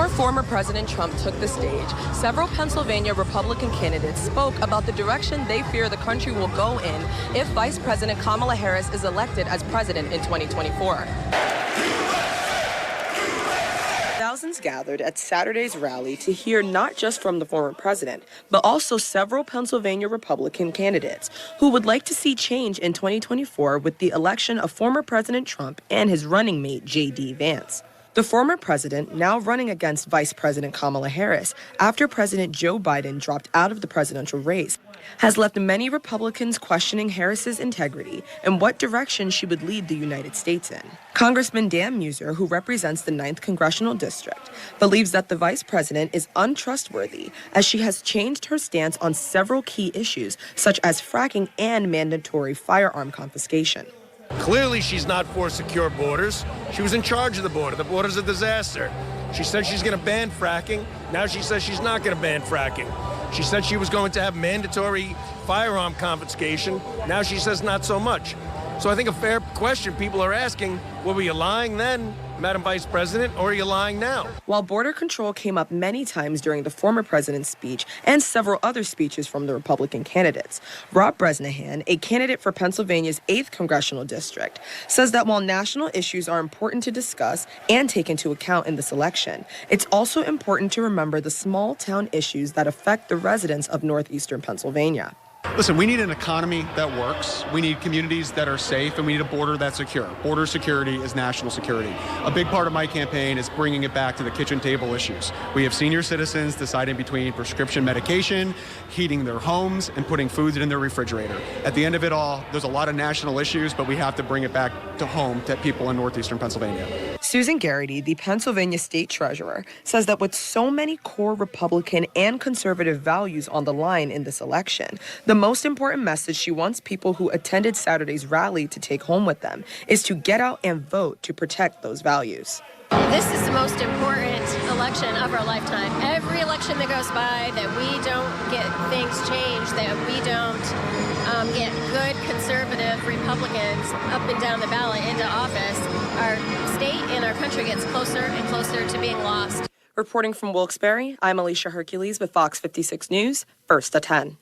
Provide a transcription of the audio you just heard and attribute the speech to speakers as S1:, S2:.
S1: Before former President Trump took the stage, several Pennsylvania Republican candidates spoke about the direction they fear the country will go in if Vice President Kamala Harris is elected as president in 2024. Thousands gathered at Saturday's rally to hear not just from the former president, but also several Pennsylvania Republican candidates who would like to see change in 2024 with the election of former President Trump and his running mate, JD Vance. The former president, now running against Vice President Kamala Harris after President Joe Biden dropped out of the presidential race, has left many Republicans questioning Harris's integrity and what direction she would lead the United States in. Congressman Dan Muser, who represents the 9th Congressional District, believes that the vice president is untrustworthy as she has changed her stance on several key issues, such as fracking and mandatory firearm confiscation.
S2: Clearly, she's not for secure borders. She was in charge of the border. The border's a disaster. She said she's going to ban fracking. Now she says she's not going to ban fracking. She said she was going to have mandatory firearm confiscation. Now she says not so much. So I think a fair question people are asking, were you lying then, Madam Vice President, or are you lying now?
S1: While border control came up many times during the former president's speech and several other speeches from the Republican candidates, Rob Bresnahan, a candidate for Pennsylvania's 8th Congressional District, says that while national issues are important to discuss and take into account in this election, it's also important to remember the small town issues that affect the residents of northeastern Pennsylvania.
S3: Listen, we need an economy that works. We need communities that are safe, and we need a border that's secure. Border security is national security. A big part of my campaign is bringing it back to the kitchen table issues. We have senior citizens deciding between prescription medication, heating their homes, and putting food in their refrigerator. At the end of it all, there's a lot of national issues, but we have to bring it back to home to people in northeastern Pennsylvania.
S1: Susan Garrity, the Pennsylvania state treasurer, says that with so many core Republican and conservative values on the line in this election, the most important message she wants people who attended Saturday's rally to take home with them is to get out and vote to protect those values.
S4: This is the most important election of our lifetime. Every election that goes by that we don't get things changed, that we don't get good conservative Republicans up and down the ballot into office, our state and our country gets closer and closer to being lost.
S1: Reporting from Wilkes-Barre, I'm Alicia Hercules with Fox 56 News, First at 10.